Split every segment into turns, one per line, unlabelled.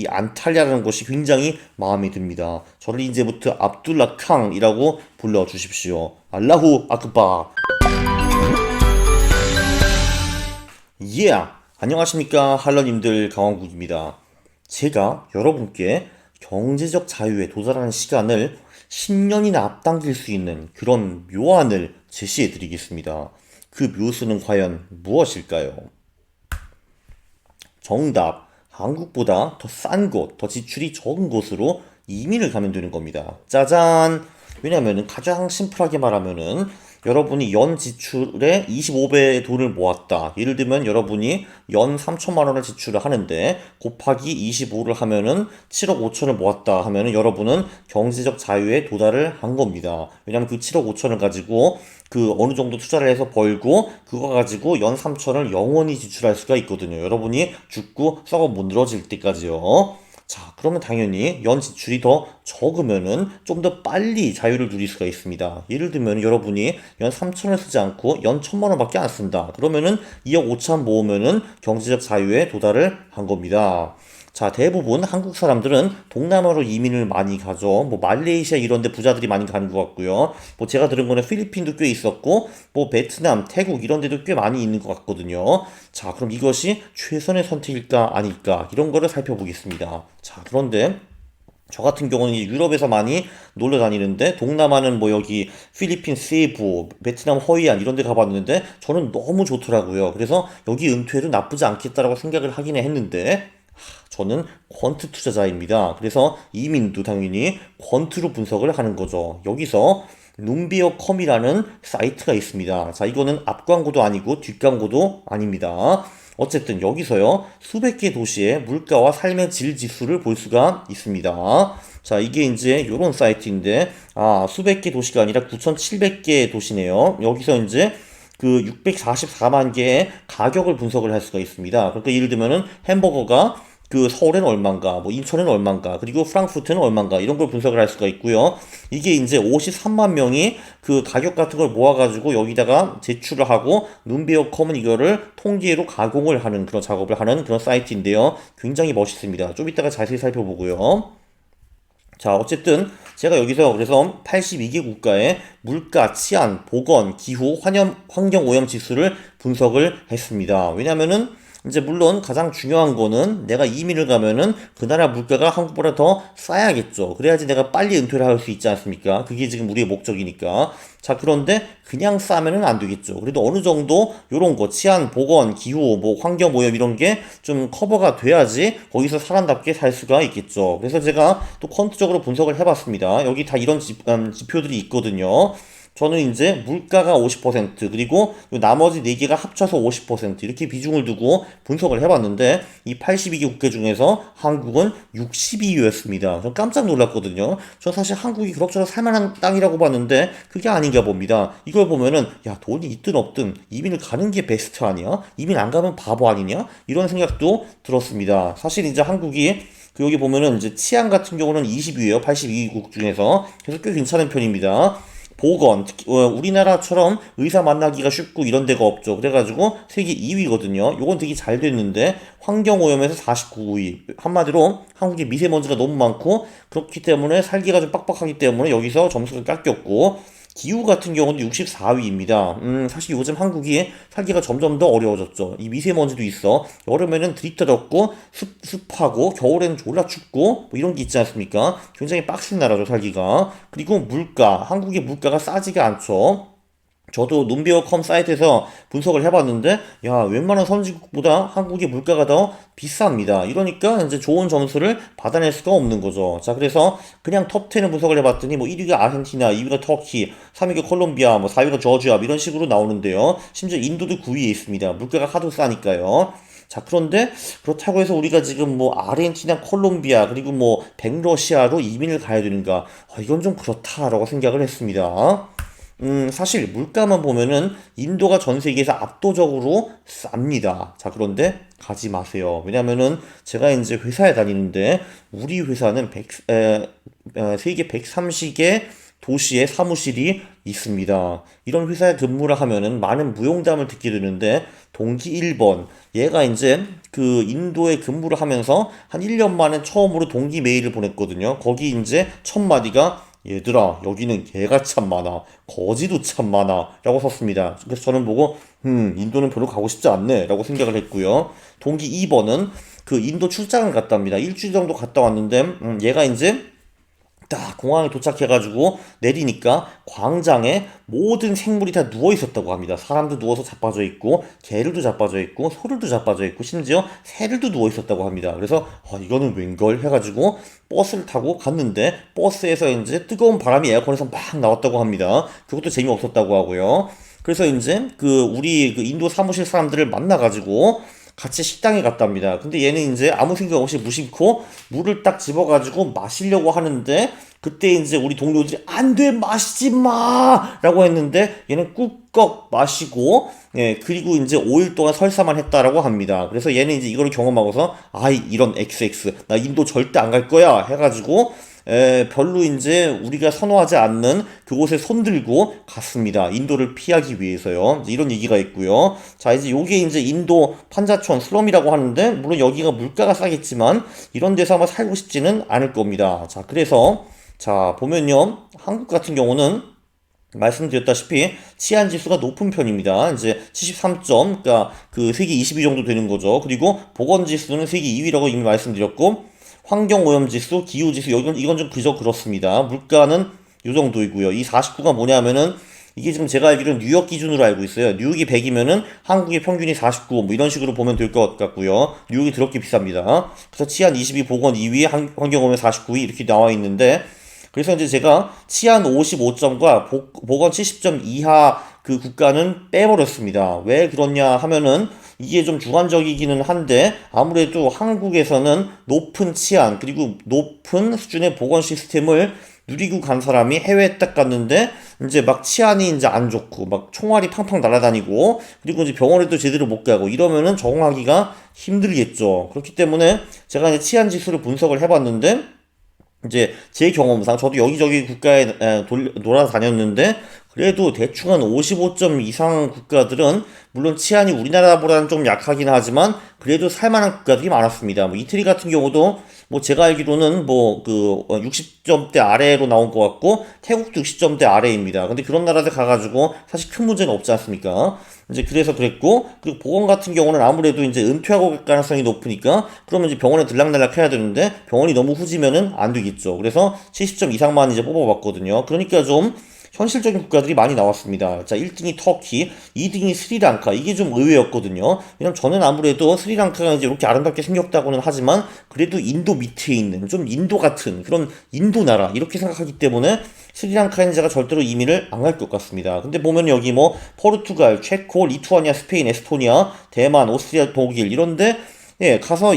이 안탈리아라는 곳이 굉장히 마음에 듭니다. 저를 이제부터 압둘라 캉이라고 불러주십시오. 알라후 아크바. 예! 안녕하십니까 할러님들, 강원국입니다. 제가 여러분께 경제적 자유에 도달하는 시간을 10년이나 앞당길 수 있는 그런 묘안을 제시해 드리겠습니다. 그 묘수는 과연 무엇일까요? 정답, 한국보다 더 싼 곳, 더 지출이 적은 곳으로 이민을 가면 되는 겁니다. 짜잔! 왜냐면은 가장 심플하게 말하면은 여러분이 연 지출의 25배의 돈을 모았다. 예를 들면 여러분이 연 3천만 원을 지출을 하는데 곱하기 25를 하면은 7억 5천을 모았다 하면은 여러분은 경제적 자유에 도달을 한 겁니다. 왜냐면 그 7억 5천을 가지고 그 어느 정도 투자를 해서 벌고 그거 가지고 연 3천을 영원히 지출할 수가 있거든요. 여러분이 죽고 썩어 못 늘어질 때까지요. 자, 그러면 당연히 연 지출이 더 적으면은 좀 더 빨리 자유를 누릴 수가 있습니다. 예를 들면 여러분이 연 3천을 쓰지 않고 연 1천만 원밖에 안 쓴다. 그러면은 2억 5천 모으면은 경제적 자유에 도달을 한 겁니다. 자, 대부분 한국 사람들은 동남아로 이민을 많이 가죠. 뭐 말레이시아 이런 데 부자들이 많이 가는 것 같고요. 뭐 제가 들은 거는 필리핀도 꽤 있었고, 뭐 베트남, 태국 이런 데도 꽤 많이 있는 것 같거든요. 자, 그럼 이것이 최선의 선택일까 아닐까 이런 거를 살펴보겠습니다. 자, 그런데 저 같은 경우는 이제 유럽에서 많이 놀러 다니는데 동남아는 뭐 여기 필리핀 세부, 베트남 허이안 이런 데 가봤는데 저는 너무 좋더라고요. 그래서 여기 은퇴해도 나쁘지 않겠다라고 생각을 하긴 했는데 저는 퀀트 투자자입니다. 그래서 이민도 당연히 퀀트로 분석을 하는 거죠. 여기서 룸비어컴이라는 사이트가 있습니다. 자, 이거는 앞 광고도 아니고 뒷 광고도 아닙니다. 어쨌든 여기서요, 수백 개 도시의 물가와 삶의 질 지수를 볼 수가 있습니다. 자, 이게 이제 요런 사이트인데, 수백 개 도시가 아니라 9,700개 도시네요. 여기서 이제 그 644만 개의 가격을 분석을 할 수가 있습니다. 그러니까 예를 들면은 햄버거가 그 서울에는 얼만가, 뭐 인천에는 얼만가, 그리고 프랑크푸르트는 얼만가 이런 걸 분석을 할 수가 있고요. 이게 이제 53만 명이 그 가격 같은 걸 모아가지고 여기다가 제출을 하고 눈베어컴은 이거를 통계로 가공을 하는 그런 작업을 하는 그런 사이트인데요. 굉장히 멋있습니다. 좀 이따가 자세히 살펴보고요. 자, 어쨌든 제가 여기서 그래서 82개 국가의 물가, 치안, 보건, 기후, 환경 오염 지수를 분석을 했습니다. 왜냐면은 이제 물론 가장 중요한 거는 내가 이민을 가면은 그 나라 물가가 한국보다 더 싸야겠죠. 그래야지 내가 빨리 은퇴를 할 수 있지 않습니까? 그게 지금 우리의 목적이니까. 자, 그런데 그냥 싸면은 안 되겠죠. 그래도 어느 정도 요런 거 치안, 보건, 기후, 뭐 환경 오염 이런 게 좀 커버가 돼야지 거기서 사람답게 살 수가 있겠죠. 그래서 제가 또 퀀트적으로 분석을 해봤습니다. 여기 다 이런 지표들이 있거든요. 저는 이제 물가가 50% 그리고 나머지 4개가 합쳐서 50% 이렇게 비중을 두고 분석을 해봤는데 이 82개 국가 중에서 한국은 62위였습니다. 전 깜짝 놀랐거든요. 저 사실 한국이 그럭저럭 살만한 땅이라고 봤는데 그게 아닌가 봅니다. 이걸 보면은 야, 돈이 있든 없든 이민을 가는 게 베스트 아니야? 이민 안 가면 바보 아니냐? 이런 생각도 들었습니다. 사실 이제 한국이 그 여기 보면은 이제 치안 같은 경우는 20위예요. 82개국 중에서. 그래서 꽤 괜찮은 편입니다. 보건, 특히 우리나라처럼 의사 만나기가 쉽고 이런 데가 없죠. 그래가지고 세계 2위거든요. 요건 되게 잘 됐는데 환경오염에서 49위. 한마디로 한국에 미세먼지가 너무 많고 그렇기 때문에 살기가 좀 빡빡하기 때문에 여기서 점수가 깎였고 기후 같은 경우는 64위입니다. 사실 요즘 한국이 살기가 점점 더 어려워졌죠. 이 미세먼지도 있어. 여름에는 드립다 덥고 습하고 겨울에는 졸라 춥고 뭐 이런 게 있지 않습니까? 굉장히 빡신 나라죠, 살기가. 그리고 물가. 한국의 물가가 싸지가 않죠. 저도 논비어컴 사이트에서 분석을 해봤는데, 야, 웬만한 선진국보다 한국의 물가가 더 비쌉니다. 이러니까 이제 좋은 점수를 받아낼 수가 없는 거죠. 자, 그래서 그냥 톱10을 분석을 해봤더니, 뭐 1위가 아르헨티나, 2위가 터키, 3위가 콜롬비아, 뭐 4위가 저지아, 이런 식으로 나오는데요. 심지어 인도도 9위에 있습니다. 물가가 하도 싸니까요. 자, 그런데 그렇다고 해서 우리가 지금 뭐 아르헨티나, 콜롬비아, 그리고 뭐 백러시아로 이민을 가야 되는가? 이건 좀 그렇다라고 생각을 했습니다. 사실 물가만 보면은 인도가 전 세계에서 압도적으로 쌉니다. 자, 그런데 가지 마세요. 왜냐면은 제가 이제 회사에 다니는데 우리 회사는 세계 130개 도시에 사무실이 있습니다. 이런 회사에 근무를 하면은 많은 무용담을 듣게 되는데 동기 1번 얘가 이제 그 인도에 근무를 하면서 한 1년 만에 처음으로 동기 메일을 보냈거든요. 거기 이제 첫 마디가 얘들아 여기는 개가 참 많아 거지도 참 많아 라고 썼습니다. 그래서 저는 보고 인도는 별로 가고 싶지 않네 라고 생각을 했고요. 동기 2번은 그 인도 출장을 갔다 옵니다. 일주일 정도 갔다 왔는데 얘가 이제 딱 공항에 도착해가지고 내리니까 광장에 모든 생물이 다 누워 있었다고 합니다. 사람도 누워서 자빠져 있고, 개들도 자빠져 있고, 소들도 자빠져 있고, 심지어 새들도 누워 있었다고 합니다. 그래서 이거는 웬걸 해가지고 버스를 타고 갔는데 버스에서 이제 뜨거운 바람이 에어컨에서 막 나왔다고 합니다. 그것도 재미없었다고 하고요. 그래서 이제 그 우리 그 인도 사무실 사람들을 만나가지고 같이 식당에 갔답니다. 근데 얘는 이제 아무 생각 없이 무심코 물을 딱 집어가지고 마시려고 하는데 그때 이제 우리 동료들이 안 돼 마시지 마 라고 했는데 얘는 꿀꺽 마시고 예 그리고 이제 5일 동안 설사만 했다라고 합니다. 그래서 얘는 이제 이거를 경험하고서 아이 이런 XX 나 인도 절대 안 갈 거야 해가지고 별로 이제 우리가 선호하지 않는 그곳에 손들고 갔습니다. 인도를 피하기 위해서요. 이런 얘기가 있고요. 자, 이제 요게 이제 인도 판자촌 슬럼이라고 하는데, 물론 여기가 물가가 싸겠지만, 이런 데서 아마 살고 싶지는 않을 겁니다. 자, 그래서, 자, 보면요. 한국 같은 경우는 말씀드렸다시피 치안 지수가 높은 편입니다. 이제 73점, 그러니까 그 세계 20위 정도 되는 거죠. 그리고 보건 지수는 세계 2위라고 이미 말씀드렸고, 환경오염지수, 기후지수, 이건 좀 그저 그렇습니다. 물가는 이 정도이고요. 이 49가 뭐냐면은 이게 지금 제가 알기로는 뉴욕 기준으로 알고 있어요. 뉴욕이 100이면은 한국의 평균이 49, 뭐 이런 식으로 보면 될 것 같고요. 뉴욕이 더럽게 비쌉니다. 그래서 치안 22, 보건 2위, 환경오염 49위 이렇게 나와 있는데 그래서 이제 제가 치안 55점과 보건 70점 이하 그 국가는 빼버렸습니다. 왜 그렇냐 하면은 이게 좀 주관적이기는 한데 아무래도 한국에서는 높은 치안 그리고 높은 수준의 보건 시스템을 누리고 간 사람이 해외에 딱 갔는데 이제 막 치안이 이제 안 좋고 막 총알이 팡팡 날아다니고 그리고 이제 병원에도 제대로 못 가고 이러면은 적응하기가 힘들겠죠. 그렇기 때문에 제가 이제 치안 지수를 분석을 해봤는데 이제 제 경험상 저도 여기저기 국가에 돌아다녔는데 그래도 대충 한 55점 이상 국가들은 물론 치안이 우리나라보다는 좀 약하긴 하지만 그래도 살만한 국가들이 많았습니다. 뭐 이태리 같은 경우도 뭐 제가 알기로는 뭐 그 60점대 아래로 나온 것 같고 태국도 60점대 아래입니다. 근데 그런 나라들 가가지고 사실 큰 문제는 없지 않습니까? 이제 그래서 그랬고 그리고 보건 같은 경우는 아무래도 이제 은퇴하고 갈 가능성이 높으니까 그러면 이제 병원에 들락날락 해야 되는데 병원이 너무 후지면은 안 되겠죠. 그래서 70점 이상만 이제 뽑아봤거든요. 그러니까 좀 현실적인 국가들이 많이 나왔습니다. 자, 1등이 터키, 2등이 스리랑카. 이게 좀 의외였거든요. 왜냐면 저는 아무래도 스리랑카가 이제 이렇게 아름답게 생겼다고는 하지만 그래도 인도 밑에 있는 좀 인도 같은 그런 인도 나라 이렇게 생각하기 때문에 스리랑카에는 제가 절대로 이민을 안 갈 것 같습니다. 근데 보면 여기 뭐 포르투갈, 체코, 리투아니아, 스페인, 에스토니아, 대만, 오스트리아, 독일 이런데 예, 가서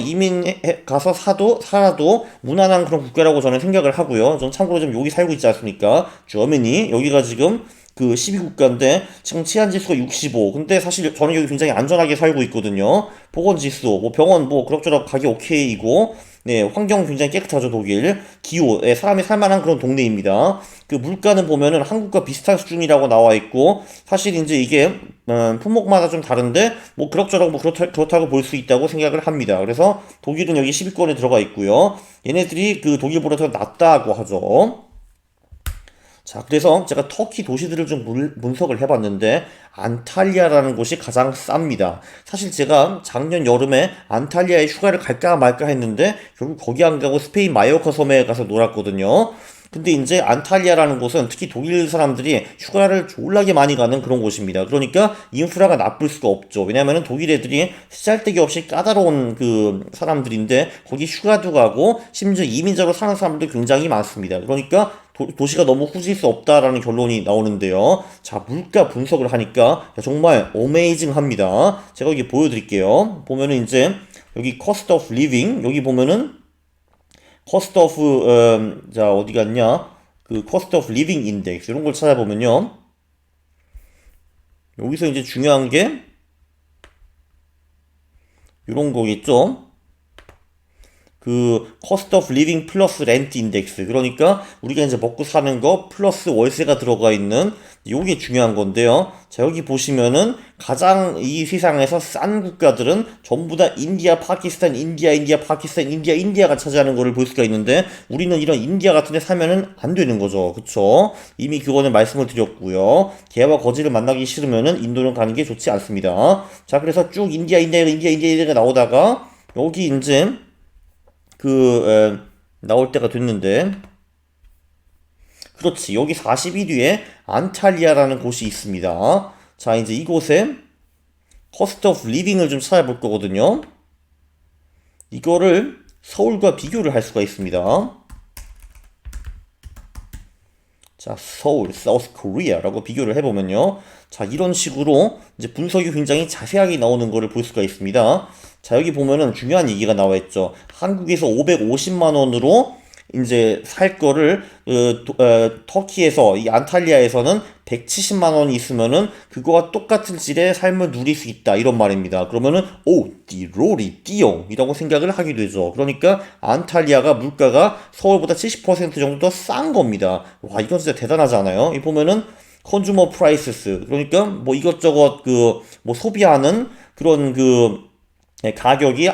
가서 살아도 무난한 그런 국가라고 저는 생각을 하고요. 전 참고로 좀 여기 살고 있지 않습니까? 저머니, 여기가 지금 그 12국가인데, 지금 치안 지수가 65. 근데 사실 저는 여기 굉장히 안전하게 살고 있거든요. 보건 지수, 뭐 병원 뭐 그럭저럭 가기 오케이이고, 네, 환경 굉장히 깨끗하죠, 독일. 기후, 예, 사람이 살만한 그런 동네입니다. 그 물가는 보면은 한국과 비슷한 수준이라고 나와 있고, 사실 이제 이게, 품목마다 좀 다른데, 뭐 그럭저럭 뭐 그렇다고 볼 수 있다고 생각을 합니다. 그래서 독일은 여기 10위권에 들어가 있고요. 얘네들이 그 독일보다 더 낫다고 하죠. 자, 그래서 제가 터키 도시들을 좀 분석을 해봤는데, 안탈리아라는 곳이 가장 쌉니다. 사실 제가 작년 여름에 안탈리아에 휴가를 갈까 말까 했는데, 결국 거기 안 가고 스페인 마요르카 섬에 가서 놀았거든요. 근데 이제 안탈리아라는 곳은 특히 독일 사람들이 휴가를 졸라게 많이 가는 그런 곳입니다. 그러니까 인프라가 나쁠 수가 없죠. 왜냐면은 독일 애들이 쓰잘데기 없이 까다로운 그 사람들인데 거기 휴가도 가고 심지어 이민자로 사는 사람들도 굉장히 많습니다. 그러니까 도시가 너무 후질 수 없다라는 결론이 나오는데요. 자, 물가 분석을 하니까 정말 어메이징합니다. 제가 여기 보여드릴게요. 보면은 이제 여기 cost of living 여기 보면은 cost of 자 어디 갔냐? 그 cost of living index 이런 걸 찾아보면요. 여기서 이제 중요한 게 이런 거겠죠. 그 cost of living 플러스 렌트 인덱스. 그러니까 우리가 이제 먹고 사는 거 플러스 월세가 들어가 있는 요게 중요한 건데요. 자, 여기 보시면은 가장 이 세상에서 싼 국가들은 전부 다 인디아, 파키스탄, 인디아, 파키스탄, 인디아가 차지하는 거를 볼 수가 있는데 우리는 이런 인디아 같은 데 살면은 안 되는 거죠. 그쵸? 이미 그거는 말씀을 드렸고요. 개와 거지를 만나기 싫으면은 인도는 가는 게 좋지 않습니다. 자, 그래서 쭉 인디아가 나오다가 여기 이제 나올 때가 됐는데 그렇지. 여기 41위에 안탈리아라는 곳이 있습니다. 자, 이제 이곳에 cost of living을 좀 찾아볼 거거든요. 이거를 서울과 비교를 할 수가 있습니다. 자, 서울, South Korea라고 비교를 해보면요. 자, 이런 식으로 이제 분석이 굉장히 자세하게 나오는 거를 볼 수가 있습니다. 자, 여기 보면은 중요한 얘기가 나와 있죠. 한국에서 550만 원으로 이제 살 거를 터키에서 이 안탈리아에서는 170만 원이 있으면은 그거와 똑같은 질의 삶을 누릴 수 있다 이런 말입니다. 그러면은 띠로리 띠용이라고 생각을 하게 되죠. 그러니까 안탈리아가 물가가 서울보다 70% 정도 더 싼 겁니다. 와, 이건 진짜 대단하지 않아요? 이 보면은 컨주머 프라이스스, 그러니까 뭐 이것저것 뭐 소비하는 그런 가격이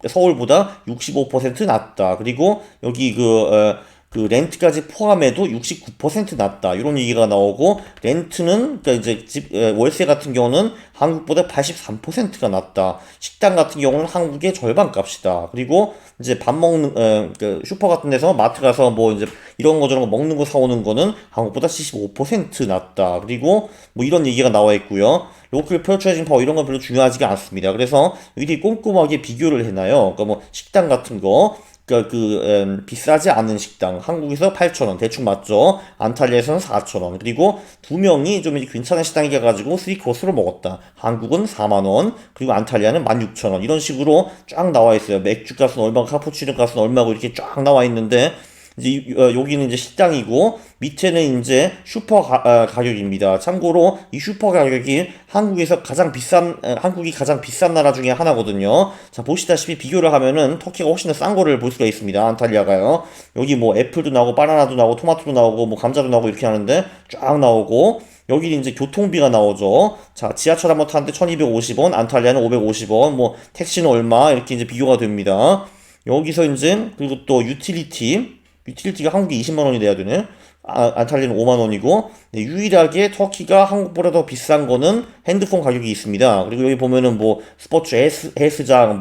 서울보다 65% 낮다. 그리고 여기 그 렌트까지 포함해도 69% 낮다. 이런 얘기가 나오고, 렌트는, 그러니까 이제 월세 같은 경우는 한국보다 83%가 낮다. 식당 같은 경우는 한국의 절반 값이다. 그리고 이제 밥 먹는, 슈퍼 같은 데서 마트 가서 뭐 이제 이런 거 저런 거 먹는 거 사오는 거는 한국보다 75% 낮다. 그리고 뭐 이런 얘기가 나와 있고요. 로컬 퍼처이징 파워 이런 건 별로 중요하지가 않습니다. 그래서 여기 꼼꼼하게 비교를 해놔요. 그러니까 뭐 식당 같은 거, 그러니까 비싸지 않은 식당, 한국에서 8,000원 대충 맞죠? 안탈리아에서는 4,000원. 그리고 두 명이 좀 괜찮은 식당이라 가지고 3코스로 먹었다. 한국은 4만 원, 그리고 안탈리아는 16,000원. 이런 식으로 쫙 나와 있어요. 맥주 값은 얼마고 카푸치노 값은 얼마고 이렇게 쫙 나와 있는데, 이제 여기는 이제 식당이고 밑에는 이제 슈퍼 가격입니다. 참고로 이 슈퍼 가격이 한국이 가장 비싼 나라 중에 하나거든요. 자, 보시다시피 비교를 하면은 터키가 훨씬 더 싼 거를 볼 수가 있습니다. 안탈리아가요. 여기 뭐 애플도 나오고 바나나도 나오고 토마토도 나오고 뭐 감자도 나오고 이렇게 하는데 쫙 나오고, 여기는 이제 교통비가 나오죠. 자, 지하철 한번 타는데 1250원, 안탈리아는 550원, 뭐 택시는 얼마 이렇게 이제 비교가 됩니다. 여기서 이제 그리고 또 유틸리티가 한국이 20만 원이 돼야 되네. 안탈리아는 5만 원이고, 네, 유일하게 터키가 한국보다 더 비싼 거는 핸드폰 가격이 있습니다. 그리고 여기 보면은 뭐 스포츠 헬스장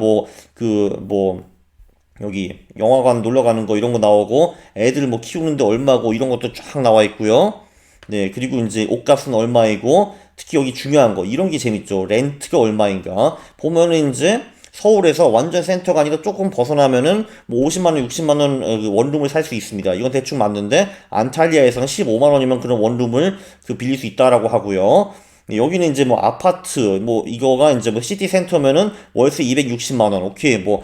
여기 영화관 놀러 가는 거 이런 거 나오고, 애들 뭐 키우는데 얼마고 이런 것도 쫙 나와 있고요. 네, 그리고 이제 옷값은 얼마이고, 특히 여기 중요한 거 이런 게 재밌죠. 렌트가 얼마인가 보면은 이제 서울에서 완전 센터가 아니라 조금 벗어나면은 뭐 50만 원, 60만 원 원룸을 살 수 있습니다. 이건 대충 맞는데 안탈리아에서는 15만 원이면 그런 원룸을 빌릴 수 있다라고 하고요. 여기는 이제 뭐 아파트 뭐 이거가 이제 뭐 시티 센터면은 월세 260만 원. 오케이, 뭐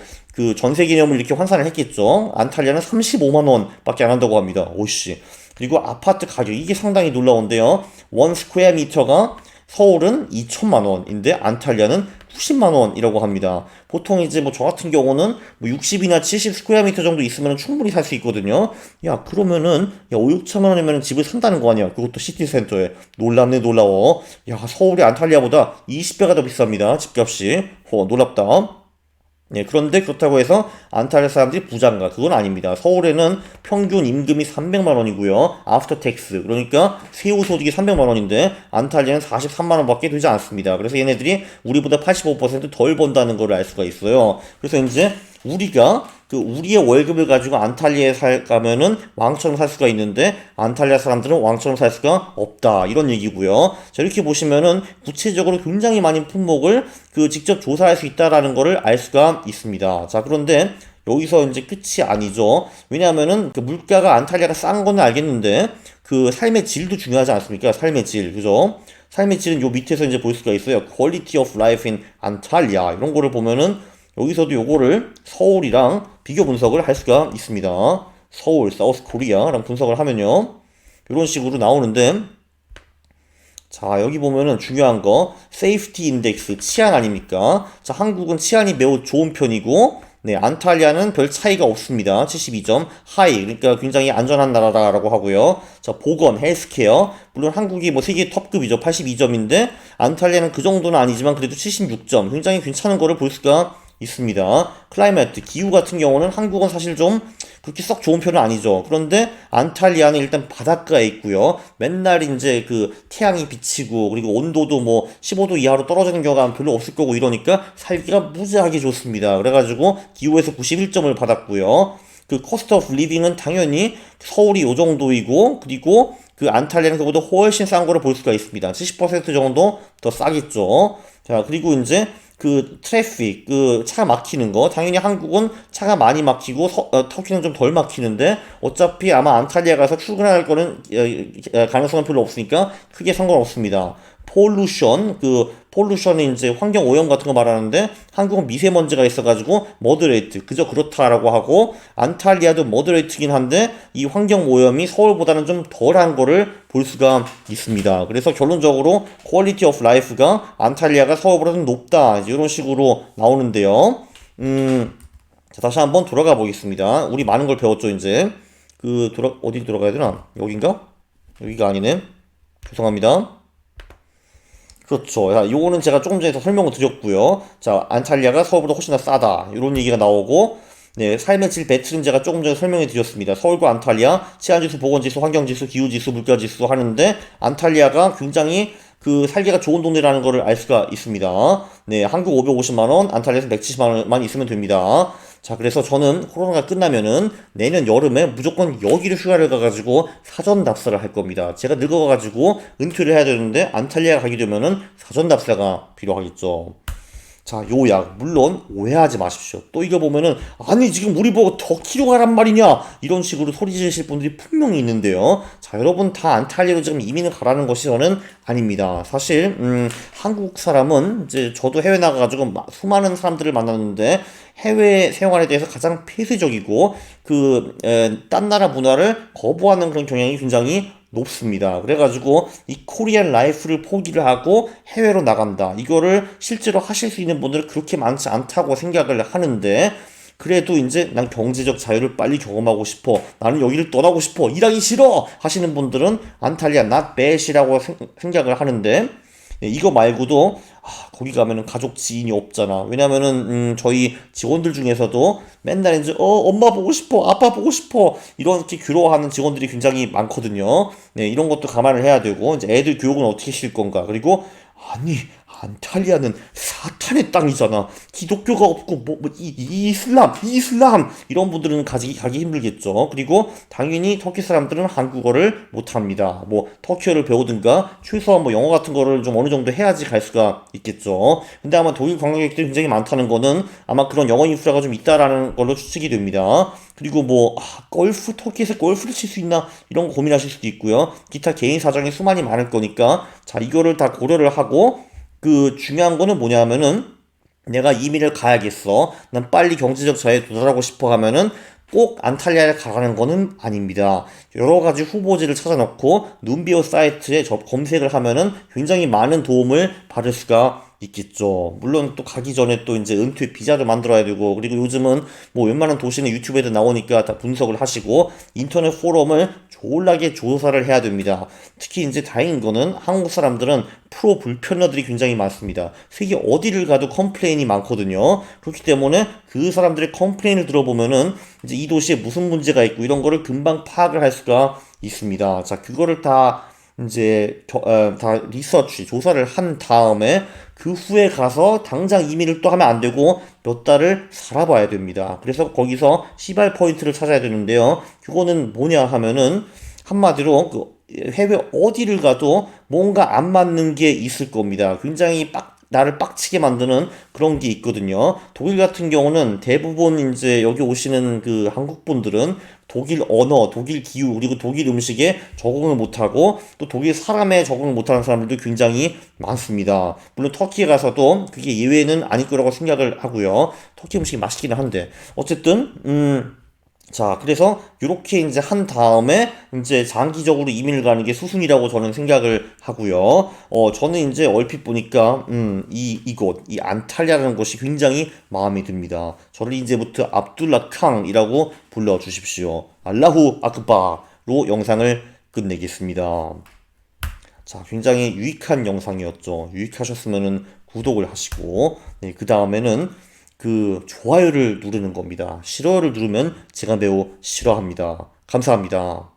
전세 개념을 이렇게 환산을 했겠죠. 안탈리아는 35만 원밖에 안 한다고 합니다. 오씨. 그리고 아파트 가격 이게 상당히 놀라운데요. 원 스퀘어 미터가 서울은 2천만 원인데 안탈리아는 90만 원이라고 합니다. 보통 이제 뭐 저 같은 경우는 뭐 60이나 70 스퀘어 미터 정도 있으면 충분히 살 수 있거든요. 야, 그러면은 5, 6천만 원이면 집을 산다는 거 아니야. 그것도 시티센터에. 놀랍네, 놀라워. 야, 서울이 안탈리아보다 20배가 더 비쌉니다. 집값이. 놀랍다. 네, 그런데 그렇다고 해서 안탈리아 사람들이 부자인가? 그건 아닙니다. 서울에는 평균 임금이 300만 원이고요. 아프터 텍스. 그러니까 세후 소득이 300만 원인데 안탈리아는 43만 원밖에 되지 않습니다. 그래서 얘네들이 우리보다 85%덜 번다는 걸 알 수가 있어요. 그래서 이제 우리가 우리의 월급을 가지고 안탈리아에 가면은 왕처럼 살 수가 있는데 안탈리아 사람들은 왕처럼 살 수가 없다, 이런 얘기고요. 자, 이렇게 보시면은 구체적으로 굉장히 많은 품목을 직접 조사할 수 있다라는 거를 알 수가 있습니다. 자, 그런데 여기서 이제 끝이 아니죠. 왜냐하면은 물가가 안탈리아가 싼 거는 알겠는데 삶의 질도 중요하지 않습니까? 삶의 질, 그죠? 삶의 질은 요 밑에서 이제 볼 수가 있어요. Quality of Life in Antalya 이런 거를 보면은 여기서도 요거를 서울이랑 비교 분석을 할 수가 있습니다. 서울, 사우스 코리아랑 분석을 하면요, 이런 식으로 나오는데, 자, 여기 보면은 중요한 거 세이프티 인덱스, 치안 아닙니까? 자, 한국은 치안이 매우 좋은 편이고, 네, 안탈리아는 별 차이가 없습니다. 72점. 하이, 그러니까 굉장히 안전한 나라다라고 하고요. 자, 보건, 헬스케어. 물론 한국이 뭐 세계 톱급이죠. 82점인데, 안탈리아는 그 정도는 아니지만 그래도 76점. 굉장히 괜찮은 거를 볼 수가 있습니다. 클라이매트, 기후 같은 경우는 한국은 사실 좀 그렇게 썩 좋은 편은 아니죠. 그런데 안탈리아는 일단 바닷가에 있고요. 맨날 이제 그 태양이 비치고 그리고 온도도 뭐 15도 이하로 떨어지는 경우가 별로 없을 거고 이러니까 살기가 무지하게 좋습니다. 그래가지고 기후에서 91점을 받았고요. 그 코스트 오브 리빙은 당연히 서울이 요 정도이고 그리고 그 안탈리아는 그보다 훨씬 싼 거를 볼 수가 있습니다. 70% 정도 더 싸겠죠. 자, 그리고 이제 그 트래픽, 그 차가 막히는 거 당연히 한국은 차가 많이 막히고 터키는 좀 덜 막히는데 어차피 아마 안탈리아 가서 출근할 거는 가능성은 별로 없으니까 크게 상관없습니다. 폴루션, 그 폴루션이 이제 환경 오염 같은 거 말하는데 한국은 미세먼지가 있어가지고 머드레이트 그저 그렇다라고 하고 안탈리아도 머드레이트긴 한데 이 환경 오염이 서울보다는 좀 덜한 거를 볼 수가 있습니다. 그래서 결론적으로 퀄리티 오브 라이프가 안탈리아가 서울보다 좀 높다 이런 식으로 나오는데요. 자, 다시 한번 돌아가 보겠습니다. 우리 많은 걸 배웠죠 이제. 어디 들어가야 되나? 여긴가? 여기가 아니네. 죄송합니다. 그렇죠. 자, 요거는 제가 조금 전에 설명을 드렸고요. 자, 안탈리아가 서울보다 훨씬 더 싸다. 이런 얘기가 나오고, 네, 삶의 질 배틀은 제가 조금 전에 설명해 드렸습니다. 서울과 안탈리아, 치안지수, 보건지수, 환경지수, 기후지수, 물가지수 하는데, 안탈리아가 굉장히 그 살기가 좋은 동네라는 거를 알 수가 있습니다. 네, 한국 550만원, 안탈리아에서 170만원만 있으면 됩니다. 자, 그래서 저는 코로나가 끝나면은 내년 여름에 무조건 여기를 휴가를 가가지고 사전 답사를 할 겁니다. 제가 늙어가지고 은퇴를 해야 되는데 안탈리아 가게 되면은 사전 답사가 필요하겠죠. 자, 요약. 물론 오해하지 마십시오. 또 이거 보면은 아니 지금 우리 보고 터키로 가란 말이냐 이런 식으로 소리 지르실 분들이 분명히 있는데요. 자, 여러분 다 안탈리아로 지금 이민을 가라는 것이 저는 아닙니다. 사실 한국 사람은 이제 저도 해외 나가가지고 수많은 사람들을 만났는데 해외 생활에 대해서 가장 폐쇄적이고 딴 나라 문화를 거부하는 그런 경향이 굉장히 높습니다. 그래가지고 이 코리안 라이프를 포기를 하고 해외로 나간다. 이거를 실제로 하실 수 있는 분들은 그렇게 많지 않다고 생각을 하는데 그래도 이제 난 경제적 자유를 빨리 경험하고 싶어. 나는 여기를 떠나고 싶어. 일하기 싫어. 하시는 분들은 안탈리아 not bad이라고 생각을 하는데 이거 말고도 거기 가면은 가족 지인이 없잖아. 왜냐면은 저희 직원들 중에서도 맨날 이제 엄마 보고 싶어, 아빠 보고 싶어 이렇게 괴로워하는 직원들이 굉장히 많거든요. 네, 이런 것도 감안을 해야 되고 이제 애들 교육은 어떻게 시킬 건가. 그리고 아니 안탈리아는 사탄의 땅이잖아. 기독교가 없고 이슬람 이런 분들은 가기 힘들겠죠. 그리고 당연히 터키 사람들은 한국어를 못합니다. 뭐 터키어를 배우든가 최소한 뭐 영어 같은 거를 좀 어느 정도 해야지 갈 수가 있겠죠. 근데 아마 독일 관광객들이 굉장히 많다는 거는 아마 그런 영어 인프라가 좀 있다라는 걸로 추측이 됩니다. 그리고 뭐 터키에서 골프를 칠 수 있나 이런 거 고민하실 수도 있고요. 기타 개인 사정이 수많이 많을 거니까 자 이거를 다 고려를 하고 중요한 거는 뭐냐면은 내가 이민을 가야겠어. 난 빨리 경제적 자유에 도달하고 싶어 하면은 꼭 안탈리아에 가라는 거는 아닙니다. 여러 가지 후보지를 찾아놓고 눈비어 사이트에 검색을 하면은 굉장히 많은 도움을 받을 수가 있겠죠. 물론 또 가기 전에 또 이제 은퇴 비자를 만들어야 되고 그리고 요즘은 뭐 웬만한 도시는 유튜브에도 나오니까 다 분석을 하시고 인터넷 포럼을 졸라게 조사를 해야 됩니다. 특히 이제 다행인 거는 한국 사람들은 프로 불편러들이 굉장히 많습니다. 세계 어디를 가도 컴플레인이 많거든요. 그렇기 때문에 그 사람들의 컴플레인을 들어보면은 이제 이 도시에 무슨 문제가 있고 이런 거를 금방 파악을 할 수가 있습니다. 자, 그거를 다 이제 다 리서치 조사를 한 다음에 그 후에 가서 당장 이민을 또 하면 안 되고 몇 달을 살아봐야 됩니다. 그래서 거기서 시발 포인트를 찾아야 되는데요. 그거는 뭐냐 하면은 한마디로 해외 어디를 가도 뭔가 안 맞는 게 있을 겁니다. 굉장히 나를 빡치게 만드는 그런 게 있거든요. 독일 같은 경우는 대부분 이제 여기 오시는 그 한국 분들은 독일 언어, 독일 기후, 그리고 독일 음식에 적응을 못하고 또 독일 사람에 적응을 못하는 사람들도 굉장히 많습니다. 물론 터키에 가서도 그게 예외는 아닐 거라고 생각을 하고요. 터키 음식이 맛있기는 한데 어쨌든 자, 그래서 이렇게 이제 한 다음에 이제 장기적으로 이민을 가는 게 수순이라고 저는 생각을 하고요. 저는 이제 얼핏 보니까 이곳 이 안탈리아라는 곳이 굉장히 마음에 듭니다. 저를 이제부터 압둘라 캉이라고 불러 주십시오. 알라후 아크바로 영상을 끝내겠습니다. 자, 굉장히 유익한 영상이었죠. 유익하셨으면은 구독을 하시고, 네, 그 다음에는 그 좋아요를 누르는 겁니다. 싫어요를 누르면 제가 매우 싫어합니다. 감사합니다.